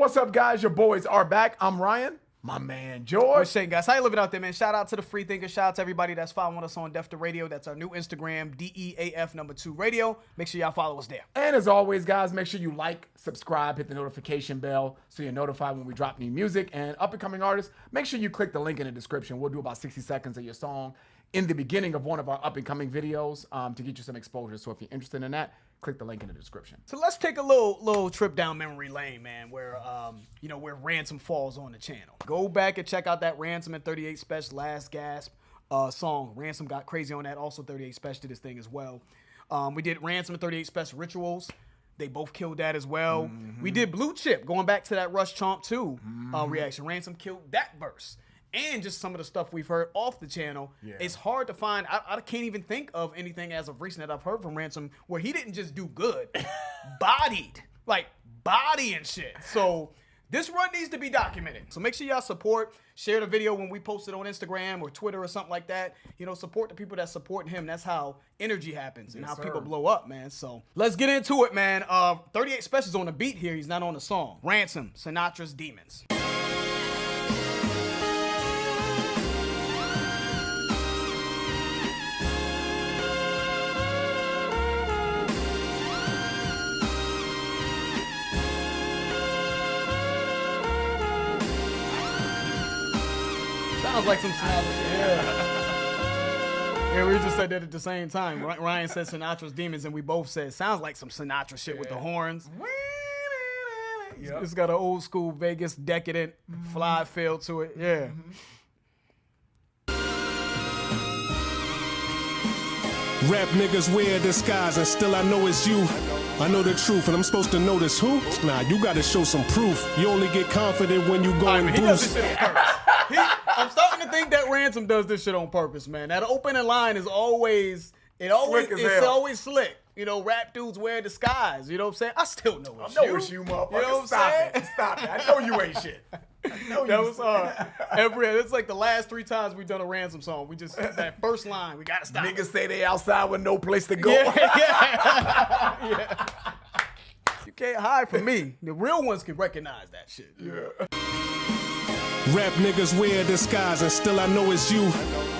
What's up, guys? Your boys are back. I'm Ryan. My man, George. What's shaking, guys? How you living out there, man? Shout out to the free thinkers. Shout out to everybody that's following us on Def to Radio. That's our new Instagram, DEAF2 Radio. Make sure y'all follow us there. And as always, guys, make sure you like, subscribe, hit the notification bell so you're notified when we drop new music. And up-and-coming artists, make sure you click the link in the description. We'll do about 60 seconds of your song in the beginning of one of our up-and-coming videos to get you some exposure. So if you're interested in that, click the link in the description. So let's take a little trip down memory lane, man, where where Ransom falls on the channel. Go back and check out that Ransom and 38 Special Last Gasp song. Ransom got crazy on that. Also 38 Special did his thing as well. We did Ransom and 38 Special Rituals. They both killed that as well. We did Blue Chip, going back to that Rush Chomp 2 reaction. Ransom killed that verse. And just some of the stuff we've heard off the channel. Yeah. It's hard to find. I can't even think of anything as of recent that I've heard from Ransom where he didn't just do good. Bodied. Like, bodying shit. So this run needs to be documented. So make sure y'all support. Share the video when we post it on Instagram or Twitter or something like that. You know, support the people that support him. That's how energy happens and how people blow up, man. So let's get into it, man. 38 Special's on the beat here. He's not on the song. Ransom, Sinatra's Demons. Sounds like some Sinatra. Yeah, we just said that at the same time. Ryan said Sinatra's Demons, and we both said sounds like some Sinatra shit with the horns. It's got an old school Vegas decadent fly feel to it. Yeah. Rap niggas wear a disguise and still I know it's you. I know the truth and I'm supposed to notice who? Nah, you gotta show some proof. You only get confident when you go and he does this shit on purpose. I'm starting to think that Ransom does this shit on purpose, man. That opening line is always always slick. You know, rap dudes wear a disguise. You know what I'm saying? I still know it's you. I know it's you, motherfucker. You know what Stop I'm it. Stop it. I know you ain't shit. That was it's like the last 3 times we've done a Ransom song. We just that first line, we gotta stop. Niggas say they outside with no place to go. Yeah. You can't hide from me. The real ones can recognize that shit. Yeah. Rap niggas wear a disguise and still I know it's you.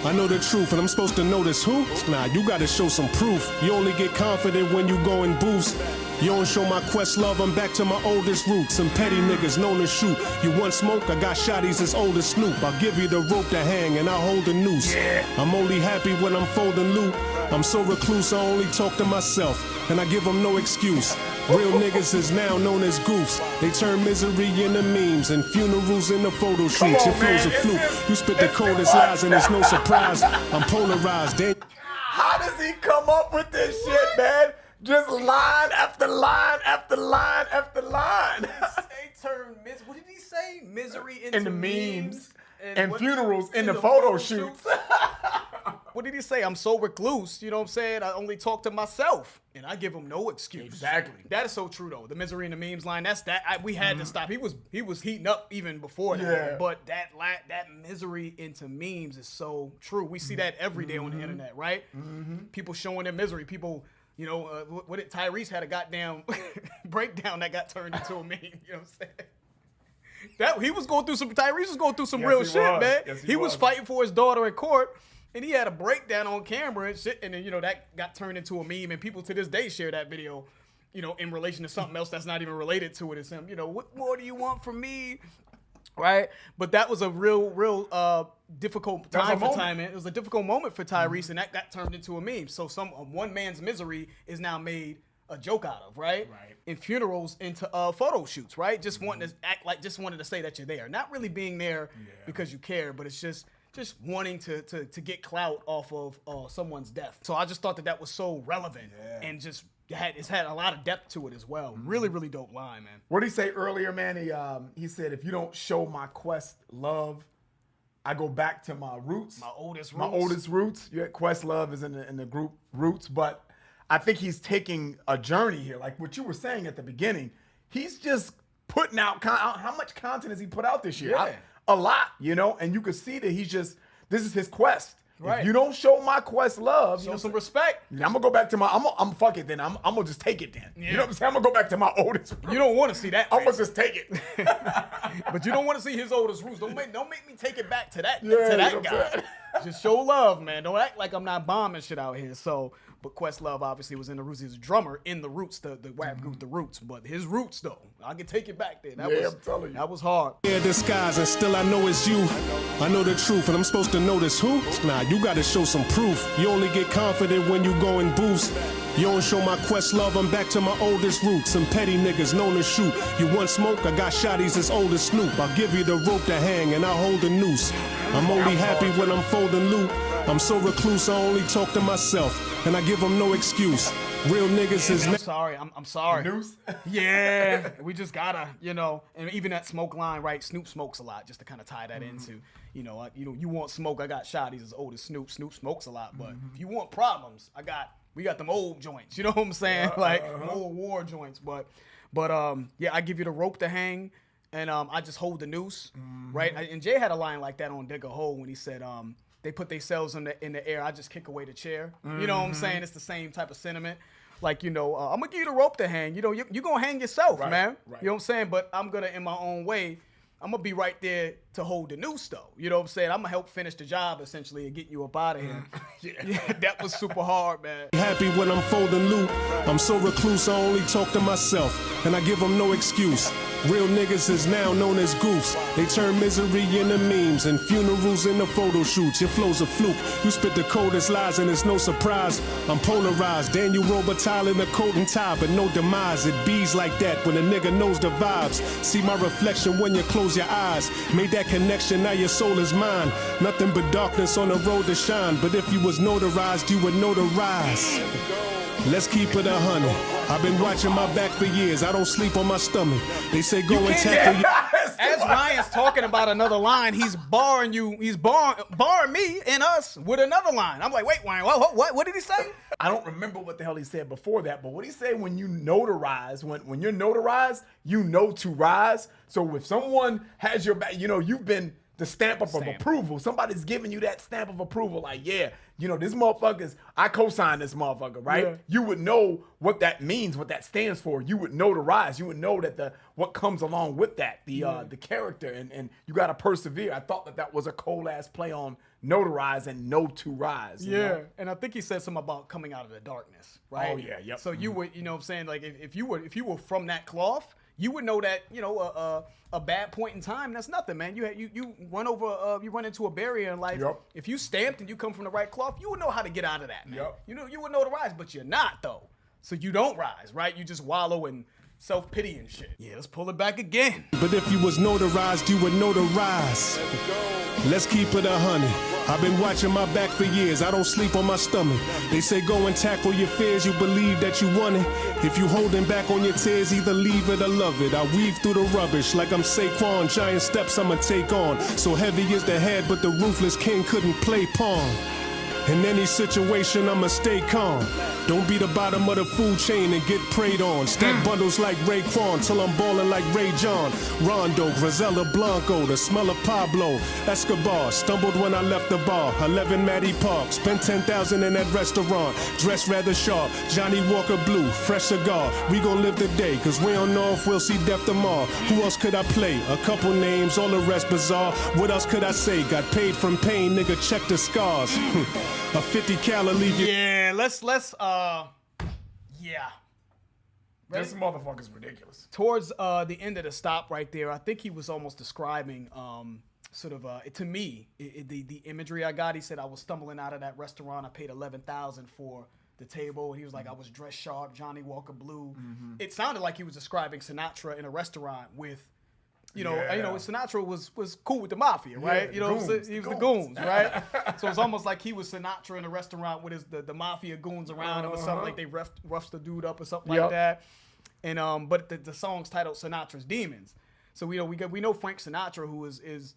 I know the truth and I'm supposed to notice who? Nah, you gotta show some proof. You only get confident when you go and boost. You don't show my quest love, I'm back to my oldest roots. Some petty niggas known to shoot. You want smoke? I got shotties as old as Snoop. I'll give you the rope to hang and I'll hold the noose. I'm only happy when I'm folding loot. I'm so recluse I only talk to myself and I give them no excuse. Real niggas is now known as goofs. They turn misery into memes and funerals into photo shoots. Your flow's a fluke. You spit the coldest lies and it's no surprise. I'm polarized. How does he come up with this shit, man? Just line after line after line after line. They turn what did he say? Misery into memes and funerals into photo shoots. What did he say? I'm so recluse, you know what I'm saying? I only talk to myself, and I give him no excuse. Exactly. That is so true, though. The misery in the memes line, we had to stop. He was heating up even before that. Yeah. But that misery into memes is so true. We see that every day on the internet, right? People showing their misery. People, you know, what did Tyrese had a goddamn breakdown that got turned into a meme, you know what I'm saying? Tyrese was going through some real shit, man. Yes, he was fighting for his daughter in court. And he had a breakdown on camera and shit, and then, you know, that got turned into a meme, and people to this day share that video, you know, in relation to something else that's not even related to it. It's him, you know, what more do you want from me? Right? But that was a real difficult time for Ty, man. It was a difficult moment for Tyrese, and that got turned into a meme. So one man's misery is now made a joke out of, right? In funerals, into photo shoots, right? Just wanting to act like, just wanting to say that you're there. Not really being there because you care, but it's just wanting to get clout off of someone's death. So I just thought that was so relevant and just it's had a lot of depth to it as well. Really, really dope line, man. What did he say earlier, man? He said, if you don't show my quest love, I go back to my roots. My oldest roots. Yeah, quest love is in the group roots, but I think he's taking a journey here. Like what you were saying at the beginning, he's just putting out how much content has he put out this year? Yeah. A lot, you know, and you could see that this is his quest. Right. If you don't show my quest love, Show some respect. I'm gonna go back to my. I'm fuck it then. I'm gonna just take it then. Yeah. You know what I'm saying? I'm gonna go back to my oldest. You don't want to see that. I'm gonna just take it. But you don't want to see his oldest roots. Don't make me take it back to that Yeah, to you know that what I'm guy. saying? Just show love, man. Don't act like I'm not bombing shit out here. So, but Questlove obviously was in the Roots. He was a drummer in the Roots, the rap group, the Roots. But his roots though, I can take it back there. That Yeah, was, I'm telling you. that was hard. Yeah, disguise and still I know it's you. I know the truth and I'm supposed to notice who? Nah, you gotta show some proof. You only get confident when you go in booths. You don't show my quest love, I'm back to my oldest roots. Some petty niggas known to shoot. You want smoke? I got shotties as old as Snoop. I'll give you the rope to hang and I'll hold the noose. I'm only happy when I'm folding loot. I'm so recluse, I only talk to myself. And I give them no excuse. Real niggas is I'm sorry. I'm sorry. Noose? Yeah, we just gotta, and even that smoke line, right? Snoop smokes a lot, just to kind of tie that into, you want smoke. I got shotties as old as Snoop. Snoop smokes a lot, but if you want problems, we got them old joints. You know what I'm saying? Old war joints. But yeah, I give you the rope to hang, and I just hold the noose, right? And Jay had a line like that on Dig a Hole when he said, they put themselves in the air. I just kick away the chair. You know what I'm saying? It's the same type of sentiment. Like, I'm gonna give you the rope to hang. You're gonna hang yourself, man. Right. You know what I'm saying? But I'm gonna, in my own way, I'm gonna be right there to hold the noose, though. You know what I'm saying? I'm gonna help finish the job, essentially, and get you up out of here. Yeah, that was super hard, man. happy when I'm folding loot. I'm so recluse, I only talk to myself. And I give them no excuse. Real niggas is now known as goofs. They turn misery into memes and funerals into photo shoots. Your flow's a fluke. You spit the coldest lies and it's no surprise. I'm polarized. Daniel Robitaille in a coat and tie, but no demise. It bees like that when a nigga knows the vibes. See my reflection when you close your eyes. Made that connection, now your soul is mine. Nothing but darkness on the road to shine. But if you was notarized, you would notarize. Let's keep it 100. I've been watching my back for years. I don't sleep on my stomach. They say go and tackle you. As Ryan's talking about another line, he's barring you. He's barring me and us with another line. I'm like, wait, Ryan, what did he say? I don't remember what the hell he said before that, but what he said when you notarize, when you're notarized, you know to rise. So if someone has your back, you've been the stamp of approval. Somebody's giving you that stamp of approval. Like, yeah, this motherfucker's, I co-sign this motherfucker, right? Yeah. You would know what that means, what that stands for. You would know to rise. You would know that what comes along with that, the character, and you got to persevere. I thought that was a cold ass play on notarize and know to rise. you know? And I think he said something about coming out of the darkness, right? Oh, yeah, yep. So you would, what I'm saying, like if you were from that cloth, you would know that a bad point in time, that's nothing, man. You run over, you run into a barrier in life. Yep. If you stamped and you come from the right cloth, you would know how to get out of that, man. Yep. You would know to rise, but you're not though. So you don't rise, right? You just wallow in self-pity and shit. Yeah, let's pull it back again. But if you was notarized, you would know to rise. Let's keep it 100. I've been watching my back for years. I don't sleep on my stomach. They say go and tackle your fears. You believe that you want it. If you holding back on your tears, either leave it or love it. I weave through the rubbish like I'm Saquon. Giant steps I'ma take on. So heavy is the head, but the ruthless king couldn't play pawn. In any situation, I'ma stay calm. Don't be the bottom of the food chain and get preyed on. Stack bundles like Raekwon till I'm ballin' like Ray John. Rondo, Griselda Blanco, the smell of Pablo Escobar. Stumbled when I left the bar. 11 Matty Park, spent 10,000 in that restaurant. Dressed rather sharp, Johnny Walker Blue, fresh cigar. We gon' live the day, cause we don't know if we'll see death tomorrow. Who else could I play? A couple names, all the rest bizarre. What else could I say? Got paid from pain, nigga, check the scars. A 50 cal leave you. Yeah, let's yeah. This motherfucker's ridiculous. Towards the end of the stop right there, I think he was almost describing to me the imagery I got. He said I was stumbling out of that restaurant. I paid $11,000 for the table. He was like, I was dressed sharp, Johnny Walker Blue. It sounded like he was describing Sinatra in a restaurant with, Sinatra was cool with the mafia, right? Yeah, He was the goons, right? So it's almost like he was Sinatra in a restaurant with the mafia goons around him or something, like they roughed the dude up or something like that. And but the song's titled Sinatra's Demons. So we know Frank Sinatra, who is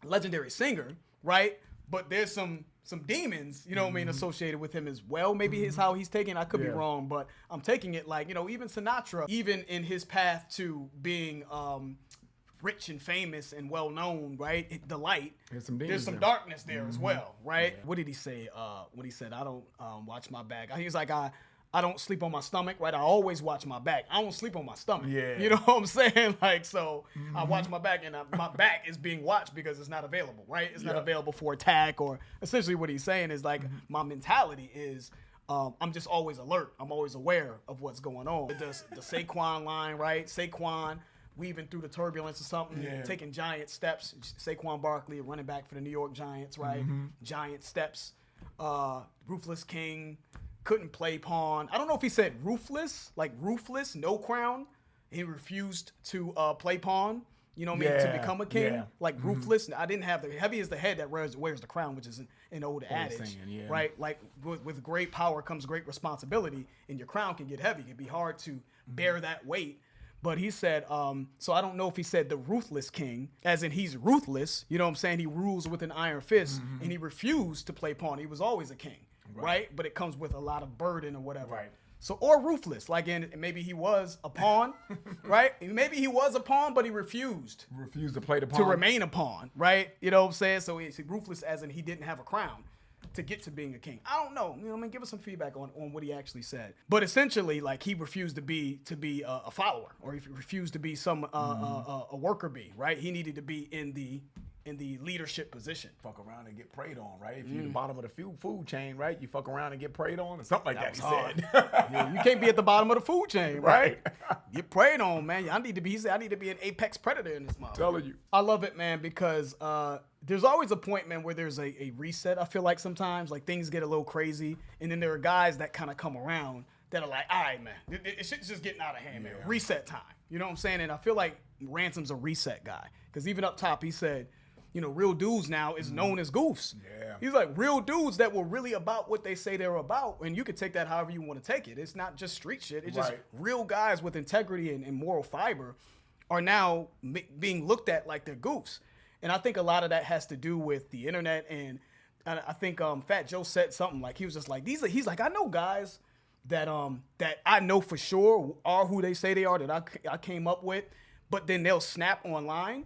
a legendary singer, right? But there's some demons, associated with him as well. Maybe it's how he's taking it. I could be wrong, but I'm taking it like, even Sinatra, even in his path to being rich and famous and well known, right? The light. There's some darkness there as well, right? Yeah. What did he say? When he said, "I don't watch my back." He was like, I don't sleep on my stomach, right? I always watch my back. I don't sleep on my stomach. Yeah. You know what I'm saying? Like, so I watch my back, and my back is being watched because it's not available, right? It's not available for attack, or essentially what he's saying is like, my mentality is, I'm just always alert. I'm always aware of what's going on. The Saquon line, right? Saquon weaving through the turbulence or something, taking giant steps. Saquon Barkley, running back for the New York Giants, right? Giant steps. Ruthless King. Couldn't play pawn. I don't know if he said ruthless, like ruthless, no crown. He refused to play pawn, you know what I mean, to become a king. Yeah. Like ruthless. I didn't have the heavy is the head that wears the crown, which is an old adage, right? Like with great power comes great responsibility, and your crown can get heavy. It can be hard to bear that weight. But he said, so I don't know if he said the ruthless king, as in he's ruthless, you know what I'm saying? He rules with an iron fist, and he refused to play pawn. He was always a king. Right, but it comes with a lot of burden or whatever. Right. So, or ruthless, like maybe he was a pawn, right? Maybe he was a pawn, but he refused to play the pawn, to remain a pawn, right? You know what I'm saying? So he's ruthless, as in he didn't have a crown to get to being a king. I don't know. You know what I mean? Give us some feedback on what he actually said. But essentially, like, he refused to be a follower, or he refused to be a worker bee, right? He needed to be in the leadership position. Fuck around and get preyed on, right? If you're the bottom of the food chain, right? You fuck around and get preyed on, or something like that. He said. Yeah, you can't be at the bottom of the food chain, right? Get preyed on, man. He said, I need to be an apex predator in this motherfucker. Telling you. I love it, man, because there's always a point, man, where there's a reset. I feel like sometimes, like, things get a little crazy, and then there are guys that kind of come around that are like, all right, man, shit's just getting out of hand, man. Reset time. You know what I'm saying? And I feel like Ransom's a reset guy, because even up top, he said, you know, real dudes now is known as goofs. Yeah. He's like, real dudes that were really about what they say they're about, and you can take that however you want to take it. It's not just street shit. It's just real guys with integrity and moral fiber are now being looked at like they're goofs. And I think a lot of that has to do with the internet, and I think Fat Joe said something like, he was just like, he's like, I know guys that I know for sure are who they say they are, that I came up with, but then they'll snap online.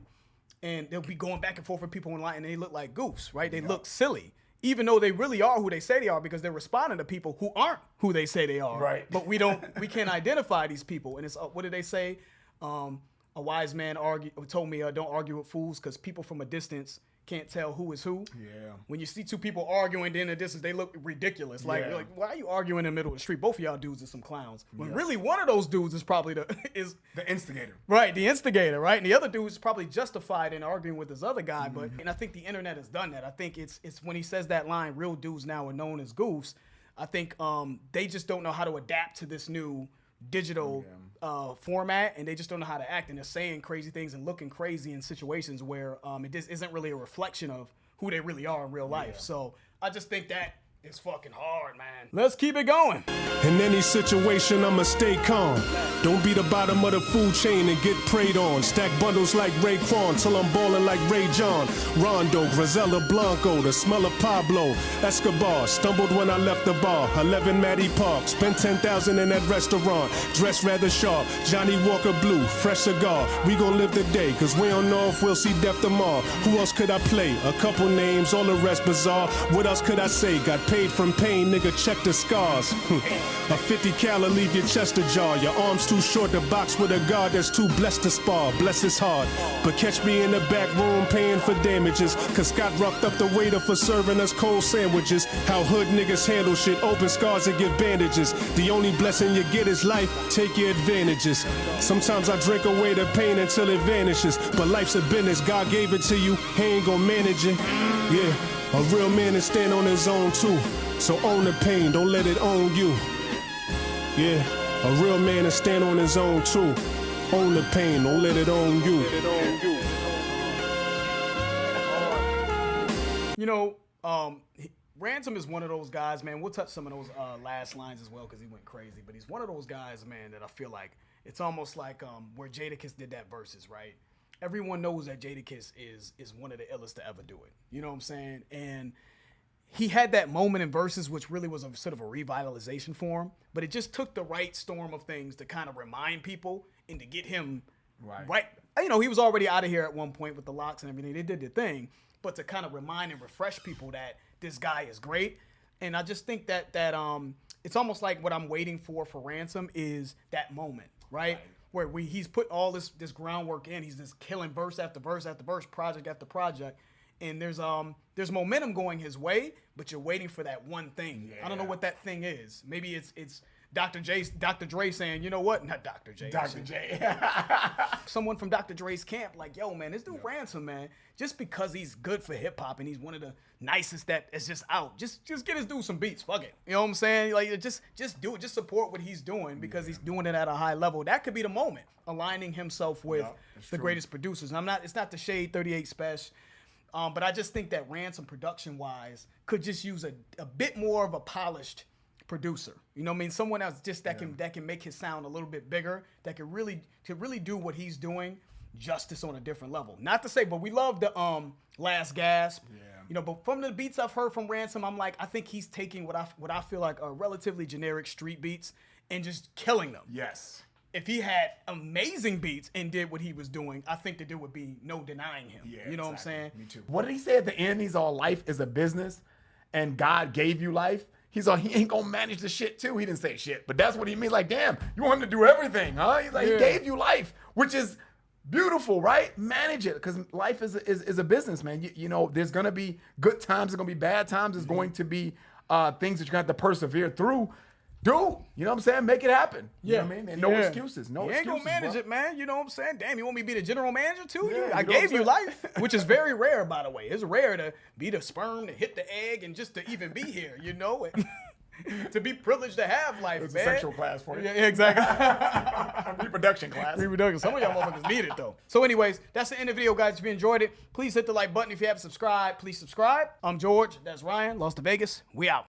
And they'll be going back and forth with people online, and they look like goofs, right? They look silly, even though they really are who they say they are, because they're responding to people who aren't who they say they are. Right. But we can't identify these people. And it's what did they say? A wise man told me, don't argue with fools, because people from a distance can't tell who is who. Yeah. When you see two people arguing in a distance, they look ridiculous. Like, you're like, why are you arguing in the middle of the street? Both of y'all dudes are some clowns. When really one of those dudes is probably the instigator. Right, the instigator, right? And the other dude is probably justified in arguing with this other guy. And I think the internet has done that. I think it's when he says that line, real dudes now are known as goofs. I think they just don't know how to adapt to this new digital format, and they just don't know how to act, and they're saying crazy things and looking crazy in situations where it just isn't really a reflection of who they really are in real life. So I just think that is fucking hard, man. Let's keep it going. In any situation, I'ma stay calm. Don't be the bottom of the food chain and get preyed on. Stack bundles like Raekwon till I'm ballin' like Ray John. Rondo, Griselda Blanco, the smell of Pablo Escobar. Stumbled when I left the bar. 11 Matty Park. Spent 10,000 in that restaurant. Dressed rather sharp. Johnny Walker Blue, fresh cigar. We gon' live the day, cause we don't know if we'll see death tomorrow. Who else could I play? A couple names, all the rest bizarre. What else could I say? Got paid from pain, nigga, check the scars. A 50 cal leave your chest ajar. Your arms too short to box with a guard that's too blessed to spar. Bless his heart. But catch me in the back room paying for damages, cause Scott roughed up the waiter for serving us cold sandwiches. How hood niggas handle shit, open scars and give bandages. The only blessing you get is life, take your advantages. Sometimes I drink away the pain until it vanishes, but life's a business, God gave it to you, he ain't gon' manage it. Yeah. A real man is stand on his own too. So own the pain, don't let it own you. Yeah, a real man is stand on his own too. Own the pain, don't let it own you. You know, Ransom is one of those guys, man. We'll touch some of those last lines as well, because he went crazy. But he's one of those guys, man, that I feel like it's almost like where Jadakiss did that versus, right? Everyone knows that Jadakiss is one of the illest to ever do it. You know what I'm saying? And he had that moment in Versus, which really was a sort of a revitalization for him. But it just took the right storm of things to kind of remind people and to get him right you know, he was already out of here at one point with the locks and everything. They did their thing, but to kind of remind and refresh people that this guy is great. And I just think that it's almost like what I'm waiting for Ransom is that moment, right? Where he's put all this groundwork in. He's just killing verse after verse after verse, project after project. And there's momentum going his way, but you're waiting for that one thing. Yeah. I don't know what that thing is. Maybe it's Dr. Dre saying, you know what? Not Dr. J. Dr. J. Someone from Dr. Dre's camp, like, yo, man, this dude Ransom, man, just because he's good for hip hop and he's one of the nicest that is just out, just get this dude some beats. Fuck it. You know what I'm saying? Like, just do it. Just support what he's doing because he's doing it at a high level. That could be the moment, aligning himself with the greatest producers. And it's not the shade 38 Special. But I just think that Ransom, production-wise, could just use a bit more of a polished producer. You know what I mean? Someone else just that can make his sound a little bit bigger, that could really do what he's doing justice on a different level. Not to say, but we love the Last Gasp. Yeah. You know, but from the beats I've heard from Ransom, I'm like, I think he's taking what I feel like are relatively generic street beats and just killing them. Yes. If he had amazing beats and did what he was doing, I think that there would be no denying him. Yeah, you know what I'm saying? Me too. What did he say at the end? He's all, life is a business and God gave you life. He's all, he ain't gonna manage the shit too. He didn't say shit, but that's what he means. Like, damn, you want him to do everything, huh? He's like, he gave you life, which is beautiful, right? Manage it, because life is a business, man. You know, there's gonna be good times, there's gonna be bad times, there's going to be things that you're gonna have to persevere through. Dude, you know what I'm saying? Make it happen. You know what I mean? And no excuses. No excuses. You ain't gonna manage it, man. You know what I'm saying? Damn, you want me to be the general manager too? Yeah, I gave you life, which is very rare, by the way. It's rare to be the sperm, to hit the egg, and just to even be here, you know? To be privileged to have life, It's man. a sexual class for you. Yeah, exactly. Reproduction class. Reproduction. Some of y'all motherfuckers need it, though. So anyways, that's the end of the video, guys. If you enjoyed it, please hit the like button. If you haven't subscribed, please subscribe. I'm George. That's Ryan. Lost to Vegas. We out.